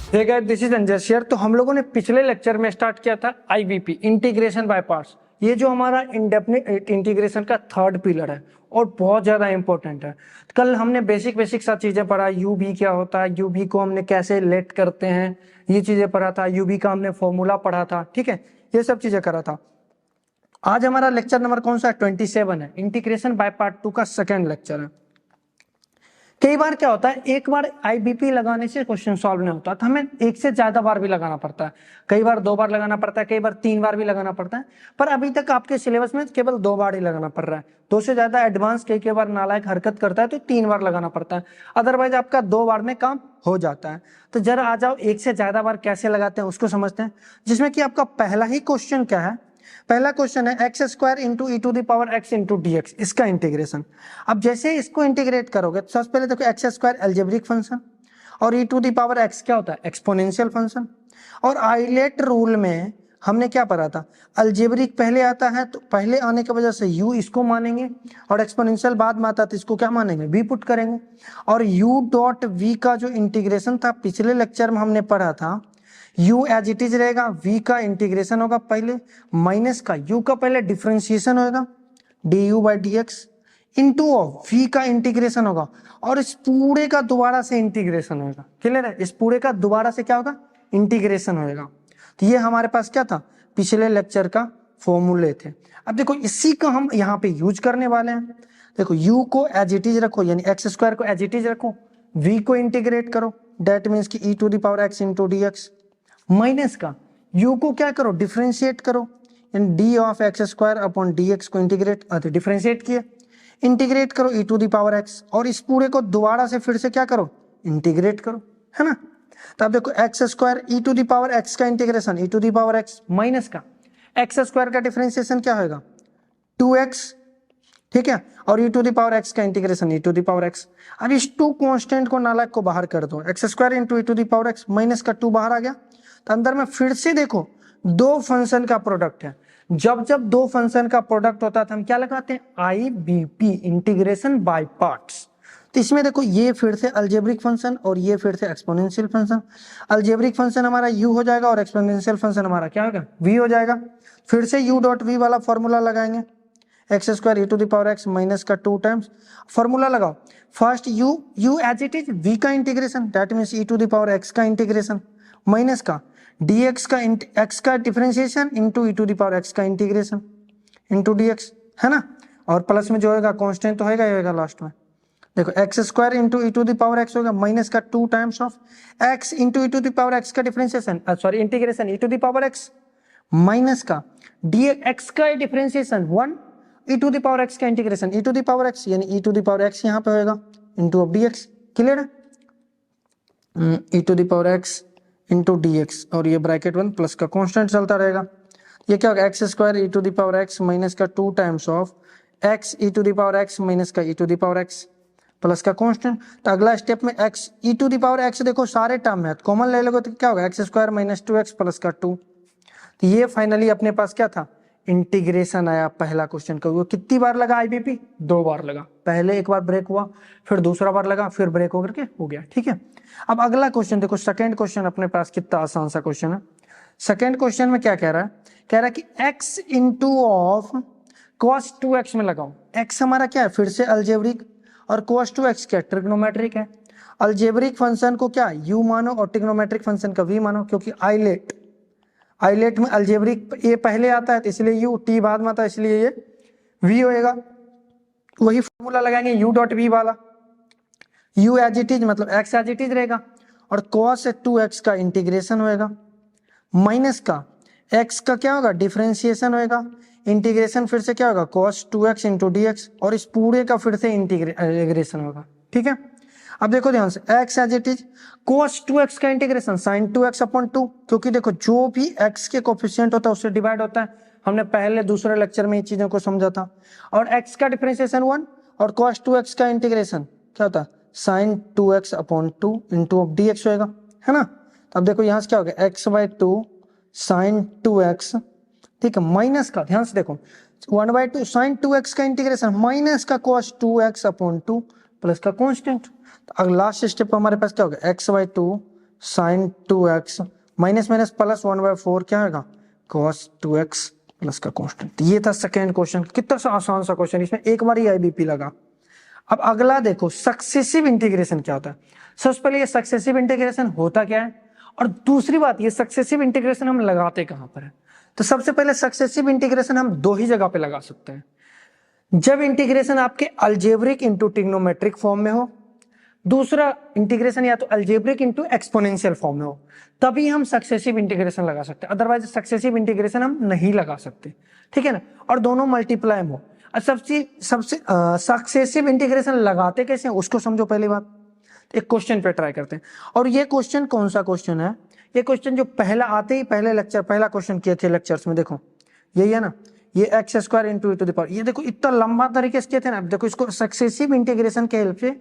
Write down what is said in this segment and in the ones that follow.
Hey guys, this is Anjay शेयर। तो हम लोगों ने पिछले लेक्चर में स्टार्ट किया था आईबीपी, इंटीग्रेशन बाय पार्ट्स। ये जो हमारा इंडेफिनिट इंटीग्रेशन का थर्ड पिलर है और बहुत ज्यादा इंपॉर्टेंट है। कल हमने बेसिक सा चीजें पढ़ा, यूबी क्या होता है, यूबी को हमने कैसे लेट करते हैं, ये चीजें पढ़ा था। यूबी का हमने फॉर्मूला पढ़ा था, ठीक है, ये सब चीजें करा था। आज हमारा लेक्चर नंबर कौन सा है? 27 है। इंटीग्रेशन बाय पार्ट 2 का सेकेंड लेक्चर है। कई बार क्या होता है, एक बार आईबीपी लगाने से क्वेश्चन सॉल्व नहीं होता, तो हमें एक से ज्यादा बार भी लगाना पड़ता है। कई बार 2 बार लगाना पड़ता है, कई बार 3 बार भी लगाना पड़ता है। पर अभी तक आपके सिलेबस में केवल 2 बार ही लगाना पड़ रहा है। 2 से ज्यादा एडवांस कई बार नालायक हरकत करता है तो 3 बार लगाना पड़ता है। अदरवाइज आपका 2 बार में काम हो जाता है। तो जरा आ जाओ, एक से ज्यादा बार कैसे लगाते हैं उसको समझते हैं। जिसमें कि आपका पहला ही क्वेश्चन क्या है? पहला क्वेश्चन है x square into e to the power x into d x, इसका इंटीग्रेशन। अब जैसे इसको इंटीग्रेट करोगे तो सबसे पहले देखो, एक्स स्क्वायर अलजेब्रिक फंक्शन और e to the power x क्या होता है? Exponential function. और आइलेट रूल में हमने क्या पढ़ा था? अलजेब्रिक पहले आता है तो पहले आने की वजह से u इसको मानेंगे, और एक्सपोनेंशियल बाद में आता है तो इसको क्या मानेंगे? v पुट करेंगे। और u डॉट v का जो इंटीग्रेशन था पिछले लेक्चर में हमने पढ़ा था, u एज इट इज रहेगा, v का इंटीग्रेशन होगा पहले, माइनस का u का पहले डिफरेंशिएशन होगा du by D x, into v का इंटीग्रेशन होगा, और इस पूरे का दोबारा से इंटीग्रेशन होगा। क्लियर है? इस पूरे का दोबारा से क्या होगा? इंटीग्रेशन होगा। तो ये हमारे पास क्या था? पिछले लेक्चर का फॉर्मूले थे। अब देखो, इसी का हम यहाँ पे यूज करने वाले हैं। देखो, u को एज इट इज रखो, यानी एक्स स्क्वायर को एज इट इज रखो, v को इंटीग्रेट करो, डेट मीन्स की e to the power x into d x, minus का u को क्या करो? डिफरेंशिएट करो, d of x square upon d x को इंटीग्रेट डिफरेंशिएट किए, इंटीग्रेट करो e to the power x, और इस पूरे को दोबारा से फिर से क्या करो? इंटीग्रेट करो, है ना। तो अब देखो, x square e to the power x का integration e to the power x, minus का एक्स स्क्वायर का डिफरेंशिएशन क्या होगा? 2x, ठीक है, और e to the power x का integration e to the power x. अब इस 2 कांस्टेंट को नालायक को बाहर कर दो, x square into e to the power x, minus का 2 बाहर आ गया। तो अंदर में फिर से देखो, 2 फंक्शन का प्रोडक्ट है। जब जब 2 फंक्शन का प्रोडक्ट होता है तो हम क्या लगाते हैं? IBP, integration by parts. तो इसमें देखो, ये फिर से अलजेब्रिक फंक्शन और ये फिर से एक्सपोनेंशियल फंक्शन। अलजेब्रिक फंक्शन हमारा u हो जाएगा और एक्सपोनेंशियल फंक्शन हमारा क्या होगा? v हो जाएगा। फिर से u डॉट v वाला फॉर्मूला लगाएंगे, x square e to the power x minus का 2 टाइम्स, फॉर्मूला लगाओ। First u as it is, v का integration, that means e to the power x का इंटीग्रेशन, माइनस का dx का x का differentiation into e to the power x का integration into dx, है ना। और प्लस में जो होगा कांस्टेंट तो होगा ही होगा लास्ट में। देखो, x square into e to the power x होगा, माइनस का 2 times of x into e to the power x का differentiation, sorry integration e to the power x, minus का dx का differentiation 1 e to the power x का integration e to the power x, यानी e to the power x यहाँ पे होगा into of dx। Clear है? E to the power x into d x, और ये ब्रैकेट 1 प्लस का constant चलता रहेगा। ये क्या होगा? X square e to the power x minus का 2 times of x e to the power x minus का e to the power x plus का कांस्टेंट। तो अगला स्टेप में x e to the power x, देखो सारे term है, common ले लोगे तो क्या होगा? X square minus 2x plus का 2। तो ये फाइनली अपने पास क्या था? इंटीग्रेशन आया पहला क्वेश्चन का। वो कितनी बार लगा आईबीपी? 2 बार लगा। पहले एक बार ब्रेक हुआ, फिर दूसरा बार लगा, फिर ब्रेक होकर के हो गया, ठीक है। अब अगला क्वेश्चन देखो, सेकंड क्वेश्चन अपने पास कितना आसान सा क्वेश्चन है। सेकंड क्वेश्चन में क्या कह रहा है? कह रहा है कि x into of cos 2x में लगाओ। x हमारा क्या है? फिर से अलजेब्रिक, और cos 2x क्या? ट्रिग्नोमेट्रिक है। अलजेब्रिक फंक्शन को क्या u मानो और ट्रिग्नोमेट्रिक फंक्शन का v मानो, क्योंकि आइलेट में अलजेब्रिक ए पहले आता है तो इसलिए u, t बाद में आता है इसलिए ये v होएगा। वही फॉर्मूला लगाएंगे u डॉट v वाला, u एज इट इज मतलब x एज इट इज रहेगा, और cos 2x का इंटीग्रेशन होएगा, माइनस का x का क्या होगा? डिफरेंशिएशन होएगा, इंटीग्रेशन फिर से क्या होगा? cos 2x into d x, और इस पूरे का फिर से इंटीग्रेशन होगा, ठीक है। अब देखो ध्यान से, x as it is, cos 2x का इंटीग्रेशन sin 2x अपॉन 2, क्योंकि देखो जो भी x के कोफिशिएंट होता है उससे डिवाइड होता है। हमने पहले दूसरे लेक्चर में ये चीजों को समझा था। और x का डिफरेंशिएशन 1, और cos 2x का इंटीग्रेशन क्या होता है? sin 2x upon 2 into of dx होएगा, है ना। तो अब देखो यहाँ से क्या होगा? x बाई 2 sin 2x, ठीक है, माइनस का, ध्यान से देखो, 1/2 sin 2x का इंटीग्रेशन माइनस का cos 2x अपॉन 2 प्लस का कांस्टेंट। तो अगला लास्ट स्टेप हमारे पास क्या होगा? x by 2 sine 2x minus minus plus 1/4 क्या होगा कॉस 2x प्लस का कांस्टेंट। ये था सेकेंड क्वेश्चन। कितना सा आसान सा क्वेश्चन, इसमें एक बार ही आईबीपी लगा। अब अगला देखो सक्सेसिव इंटीग्रेशन क्या होता है। सबसे पहले ये सक्सेसिव इंटीग्रेशन होता क्या है, और दूसरी बात ये सक्सेसिव इंटीग्रेशन हम लगाते कहां पर है। तो सबसे पहले सक्सेसिव इंटीग्रेशन हम दो ही जगह पे लगा सकते हैं, जब इंटीग्रेशन आपके अलजेब्रिक इंटू ट्रिग्नोमेट्रिक फॉर्म में हो, दूसरा इंटीग्रेशन या तो अलजेब्रिक इंटू एक्सपोनेंशियल फॉर्म में हो, तभी हम सक्सेसिव इंटीग्रेशन लगा सकते हैं, अदरवाइज सक्सेसिव इंटीग्रेशन हम नहीं लगा सकते, ठीक है ना। और दोनों मल्टीप्लाई हो। सबसे सक्सेसिव इंटीग्रेशन लगाते कैसे हैं उसको समझो पहली बात। एक क्वेश्चन पे ट्राई करते हैं, और ये क्वेश्चन कौन सा क्वेश्चन है, ये क्वेश्चन जो पहला आते ही पहले लेक्चर पहला क्वेश्चन किए थे लेक्चर्स में, देखो यही है ना, ये x square into two the power, ये देखो इतना लंबा तरीके से किए थे ना। देखो इसको सक्सेसिव इंटीग्रेशन के हेल्प से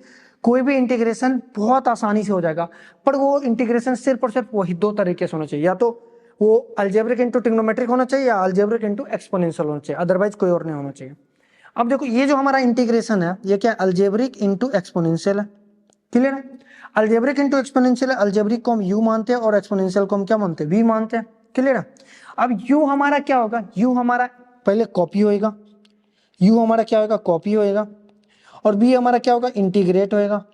कोई भी इंटीग्रेशन बहुत आसानी से हो जाएगा, पर वो इंटीग्रेशन सिर्फ और सिर्फ वही दो तरीके से होना चाहिए, या तो वो अलजेब्रिक इंटू ट्रिग्नोमेट्रिक होना चाहिए या अलजेब्रिक इंटू एक्सपोनेंशियल होना चाहिए, अदरवाइज कोई और नहीं होना चाहिए। अब देखो ये जो हमारा इंटीग्रेशन है ये क्या अलजेब्रिक इंटू एक्सपोनेंशियल है, क्लियर है। अलजेब्रिक इंटू एक्सपोनेंशियल है, अलजेब्रिक को हम यू मानते हैं और एक्सपोनेंशियल को हम क्या मानते हैं वी मानते हैं, क्लियर है। अब यू हमारा क्या होगा, यू हमारा पहले कॉपी होएगा, यू हमारा क्या होगा कॉपी होएगा, और वी हमारा क्या होगा इंटीग्रेट होएगा।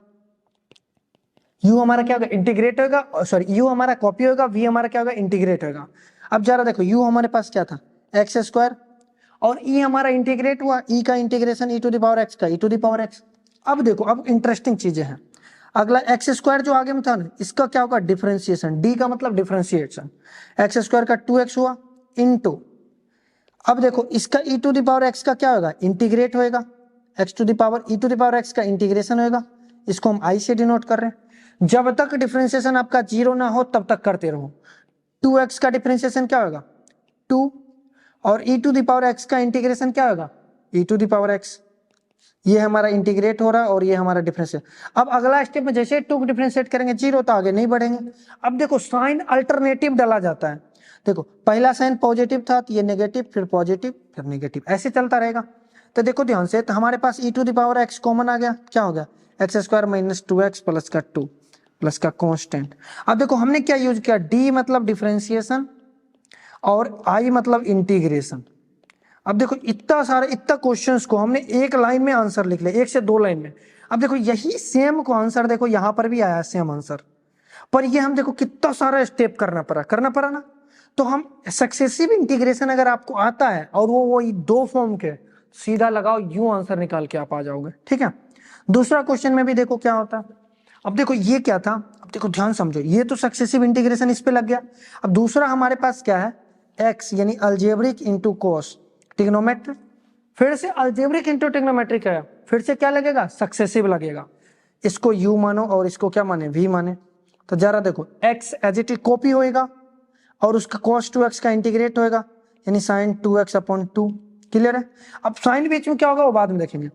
यू हमारा क्या होगा इंटीग्रेट होएगा, सॉरी यू हमारा कॉपी होगा, वी हमारा क्या होगा इंटीग्रेट होएगा। अब जरा देखो यू हमारे पास क्या था एक्स स्क्वायर, और ई हमारा इंटीग्रेट हुआ, ई का integration e to the power x का e to the power x. अब देखो अब इंटरेस्टिंग चीजें हैं, अगला एक्स स्क्वायर जो आगे में था ना इसका क्या होगा डिफरेंशिएशन, डी का मतलब डिफरेंशिएशन, एक्स स्क्वायर का 2x हुआ इनटू, अब देखो इसका e to the power x का क्या होगा इंटीग्रेट होएगा, x to the power e to the power x का इंटीग्रेशन होएगा, इसको हम i से डिनोट कर रहे हैं। जब तक डिफरेंशिएशन आपका 0 ना हो तब तक करते रहो। 2x का डिफरेंशिएशन क्या होगा 2, और e to the power x का इंटीग्रेशन क्या होगा e to the power x, ये हमारा इंटीग्रेट हो रहा है और ये हमारा डिफरेंशिएट। अब अगला स्टेप में जैसे 2 को डिफरेंशिएट करेंगे 0 तो आगे नहीं बढ़ेंगे। अब देखो साइन अल्टरनेटिव डाला जाता है, देखो पहला साइन पॉजिटिव था तो ये नेगेटिव, फिर पॉजिटिव फिर नेगेटिव, ऐसे चलता रहेगा। तो देखो ध्यान से, तो हमारे पास e to the power x common आ गया, क्या हो गया x square minus 2x plus का 2 प्लस का कांस्टेंट। अब देखो हमने क्या यूज किया, d मतलब डिफरेंशिएशन और i मतलब इंटीग्रेशन। अब देखो इतना क्वेश्चंस को हमने एक लाइन में आंसर लिख लिया, 1 से 2 लाइन में। अब देखो यही सेम को आंसर देखो यहाँ पर भी आया सेम आंसर, पर ये हम देखो कितना सारा स्टेप करना पड़ा ना। तो हम सक्सेसिव इंटीग्रेशन अगर आपको आता है और वो दो फॉर्म के, सीधा लगाओ यू आंसर निकाल के आप आ जाओगे, ठीक है। दूसरा क्वेश्चन में भी देखो क्या होता है। अब देखो ये क्या था, अब देखो ध्यान समझो, ये तो सक्सेसिव इंटीग्रेशन इस पे लग गया। अब दूसरा हमारे पास क्या है x यानी अलजेब्रिक इंटू कोस ट्रिग्नोमेट्रिक, फिर से अलजेब्रिक इंटू ट्रिग्नोमेट्रिक है, फिर से क्या लगेगा सक्सेसिव लगेगा। इसको u मानो और इसको क्या माने v माने। तो जरा देखो x as it is copy होएगा और उसका cos 2x का इंटीग्रेट होएगा यानी sin 2x अपॉन 2, क्लियर है। अब साइन बीच में क्या होगा वो बाद में देखेंगे।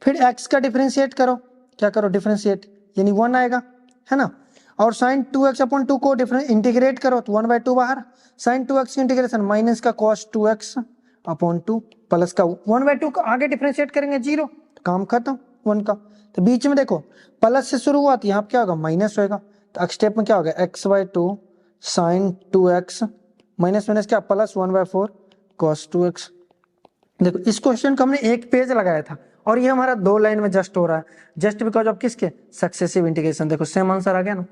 फिर x का डिफरेंशिएट करो, क्या करो डिफरेंशिएट यानी 1 आएगा, है ना। और sin 2x अपॉन 2 को इंटीग्रेट करो तो 1/2 बाहर, sin 2x इंटीग्रेशन माइनस का cos 2x अपॉन 2 प्लस का 1/2 का आगे डिफरेंशिएट करेंगे 0, तो काम खत्म 1 का। तो बीच में देखो प्लस से शुरू हुआ तो यहाँ क्या होगा माइनस होएगा, तो अगले स्टेप में क्या होगा x/2 sin 2x minus minus क्या प्लस 1/4 cos 2x। देखो इस क्वेश्चन को हमने एक पेज लगाया था और ये हमारा 2 लाइन में जस्ट हो रहा है, जस्ट बिकॉज ऑफ किसके सक्सेसिव इंटीग्रेशन। देखो सेम आंसर आ गया ना।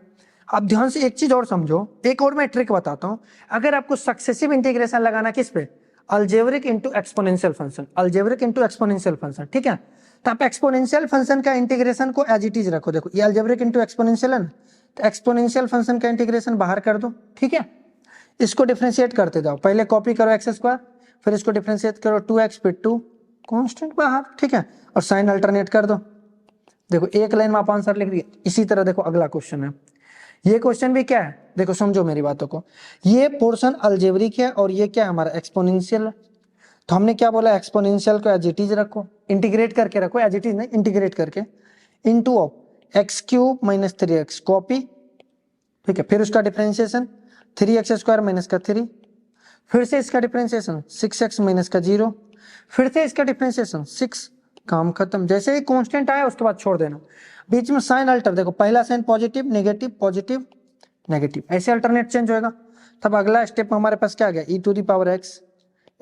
अब ध्यान से एक चीज और समझो, एक और मैं ट्रिक बताता हूँ। अगर आपको सक्सेसिव इंटीग्रेशन लगाना किस पे algebraic into exponential function, algebraic into exponential function, ठीक है। तो आप एक्सपोनेंशियल फंक्शन का इंटीग्रेशन को एज इट इज रखो। देखो ये अलजेब्रिक इंटू एक्सपोनेंशियल है ना, तो एक्सपोनेंशियल फंक्शन का इंटीग्रेशन बाहर कर दो, ठीक है। इसको डिफरेंशिएट करते जाओ, पहले कॉपी करो एक्स स्क्वायर, फिर इसको डिफरेंशिएट करो 2x फिर 2 कांस्टेंट बाहर, ठीक है, और साइन अल्टरनेट कर दो। देखो एक लाइन में आप आंसर लिख दिए। इसी तरह देखो अगला क्वेश्चन है, ये क्वेश्चन भी क्या है, देखो समझो मेरी बातों को। ये पोर्शन अलजेब्रिक है और ये क्या है हमारा एक्सपोनेंशियल है। तो हमने क्या बोला एक्सपोनेंशियल को एज इट इज रखो, इंटीग्रेट करके रखो, एज इट इज नहीं इंटीग्रेट करके, into of x³ minus 3x copy, ठीक है। फिर उसका डिफरेंशिएशन 3x स्क्वायर माइनस का 3, फिर से इसका डिफरेंशिएशन 6x माइनस का 0, फिर से इसका डिफरेंशिएशन 6, काम खत्म। जैसे ही कांस्टेंट आया उसके बाद छोड़ देना। बीच में साइन अल्टर, देखो पहला sign positive negative positive negative, ऐसे अल्टरनेट चेंज होएगा। तब अगला स्टेप हमारे पास क्या आ गया, e to the power x,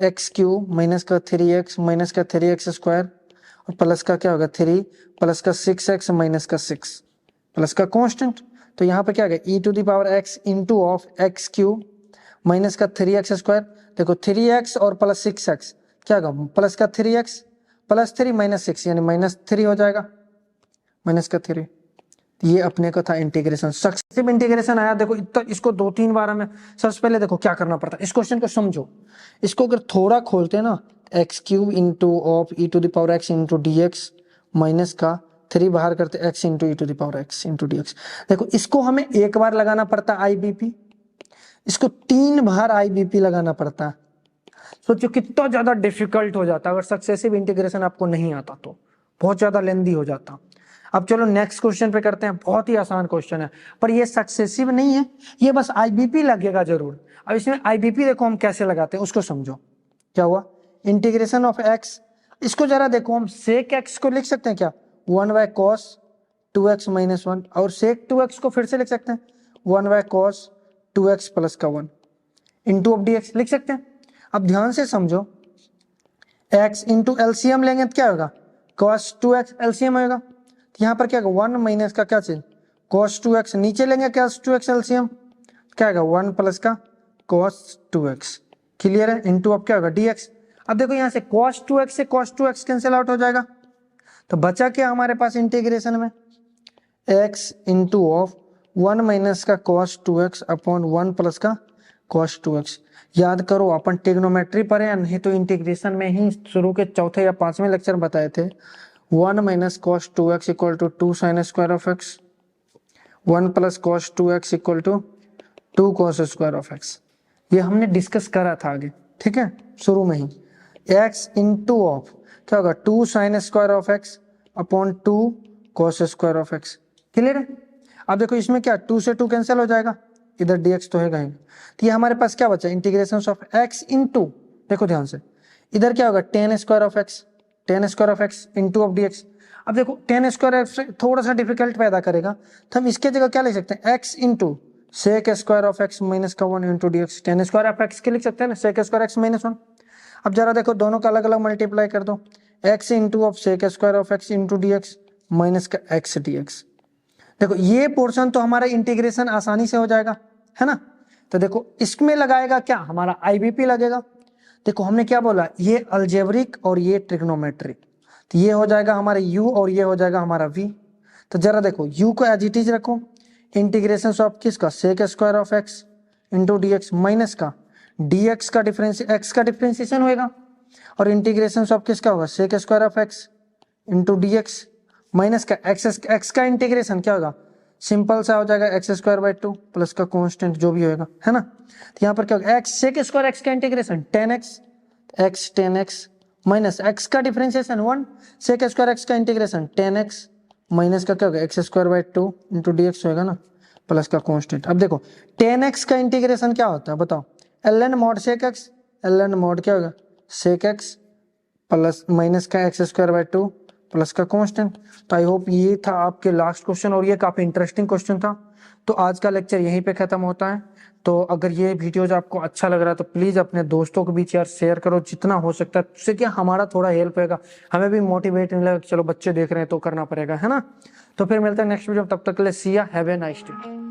x cube minus का 3x माइनस का 3x स्क्वायर और प्लस का क्या होगा 3 प्लस का 6x माइनस का 6 प्लस का कांस्टेंट। तो यहाँ पे क्या आ गया e to the power x into of x cube minus का 3x स्क्वायर। देखो 3x और प्लस 6x क्या होगा प्लस का 3x प्लस 3 माइनस 6 यानी माइनस 3 हो जाएगा, माइनस का 3। ये अपने को था इंटीग्रेशन, सक्सेसिव इंटीग्रेशन आया। देखो इतना इसको 2-3 बार हमें सबसे पहले देखो क्या करना पड़ता है, इस क्वेश्चन को समझो। इसको अगर थोड़ा खोलते हैं ना, x cube into of e to the power x into d x minus का 3 बाहर करते x into e to the power x into d x. देखो इसको हमें एक बार लगाना पड़ता है आईबीपी, इसको 3 बार आईबीपी लगाना पड़ता है। सोचो कितना ज्यादा डिफिकल्ट हो जाता अगर सक्सेसिव इंटीग्रेशन आपको नहीं आता तो, बहुत ज्यादा लेंदी हो जाता। अब चलो नेक्स्ट क्वेश्चन पे करते हैं, बहुत ही आसान क्वेश्चन है पर ये सक्सेसिव नहीं है, ये बस आईबीपी लगेगा जरूर। अब इसमें आईबीपी देखो हम कैसे लगाते हैं उसको समझो। क्या हुआ इंटीग्रेशन ऑफ एक्स, इसको जरा देखो हम सेक एक्स को लिख सकते हैं क्या 1 बाय कॉस 2x माइनस 1 और सेक 2x को फिर से लिख सकते हैं 1 बाय कॉस 2x प्लस का 1 इंटू ऑफ dx लिख सकते हैं। अब ध्यान से समझो x इंटू एलसीएम लेंगे तो क्या होगा cos 2x एलसीएम होगा। यहाँ पर क्या होगा 1 माइनस का क्या चीज cos 2x, नीचे लेंगे cos 2x एलसीएम क्या होगा 1 प्लस का cos 2x, क्लियर है। इंटू अब क्या होगा dx। अब देखो यहाँ से cos 2x से cos 2x कैंसिल आउट हो जाएगा, तो बचा क्या हमारे पास इंटीग्रेशन में x इंटू ऑफ 1 माइनस का cos 2x अपॉन 1 प्लस का cos 2x। याद करो अपन ट्रिग्नोमेट्री पर है, नहीं तो इंटीग्रेशन में ही शुरू के चौथे या 5वें लेक्चर बताए थे 1 minus cos 2x equal to 2 sine square of x, 1 plus cos 2x equal to 2 cos square of x। ये हमने डिस्कस करा था आगे, ठीक है शुरू में ही। x इंटू ऑफ क्या होगा 2 sine square of x upon 2 cos square of x, clear है। अब देखो इसमें क्या 2 से 2 कैंसिल हो जाएगा, इधर dx तो है कहीं, तो ये हमारे पास क्या बचा इंटीग्रेशन ऑफ x इंटू, देखो ध्यान से इधर क्या होगा tan square of x, tan square of x into of dx। अब देखो tan स्क्वायर x थोड़ा सा डिफिकल्ट पैदा करेगा, तो हम इसके जगह क्या लिख सकते हैं x into sec square of x minus का 1 into dx। tan square of x के लिख सकते हैं ना सेक स्क्वायर x माइनस 1। अब जरा देखो दोनों का अलग अलग मल्टीप्लाई कर दो, x into of sec square of x into dx minus का x dx। देखो ये पोर्शन तो हमारा इंटीग्रेशन आसानी से हो जाएगा, है ना। तो देखो इसमें लगाएगा क्या हमारा आईबीपी लगेगा। देखो हमने क्या बोला ये अलजेब्रिक और ये ट्रिग्नोमेट्रिक, तो ये हो जाएगा हमारा u और ये हो जाएगा हमारा v। तो जरा देखो u को एज इट इज रखो, इंटीग्रेशन ऑफ किसका sec square of x into dx minus का dx का डिफरेंस x का डिफरेंशिएशन होएगा और इंटीग्रेशन ऑफ किसका होगा sec square of x into dx minus का x का इंटीग्रेशन क्या होगा सिंपल सा हो जाएगा एक्स स्क्वायर बाई 2 प्लस का कांस्टेंट जो भी होएगा, है ना। तो यहाँ पर क्या होगा एक्स सेक स्क्वायर एक्स का integration tan x minus x का डिफरेंशिएशन 1 सेक स्क्वायर एक्स का इंटीग्रेशन tan x माइनस का क्या होगा x square by 2 into dx होएगा ना प्लस का कांस्टेंट। अब देखो tan x का इंटीग्रेशन क्या होता है बताओ ln mod sec x, ln mod क्या होगा sec x प्लस माइनस का एक्स स्क्वायर बाई 2 प्लस का कांस्टेंट। तो आई होप ये था आपके लास्ट क्वेश्चन और ये काफी इंटरेस्टिंग क्वेश्चन था। तो आज का लेक्चर यहीं पे खत्म होता है। तो अगर ये वीडियोज आपको अच्छा लग रहा है तो प्लीज अपने दोस्तों के बीच यार शेयर करो जितना हो सकता है, उससे क्या हमारा थोड़ा हेल्प होगा, हमें भी मोटिवेट मिलेगा चलो बच्चे देख रहे हैं तो करना पड़ेगा, है ना। तो फिर मिलते हैं नेक्स्ट वीडियो, तब तक के लिए सी या हैव ए नाइस डे।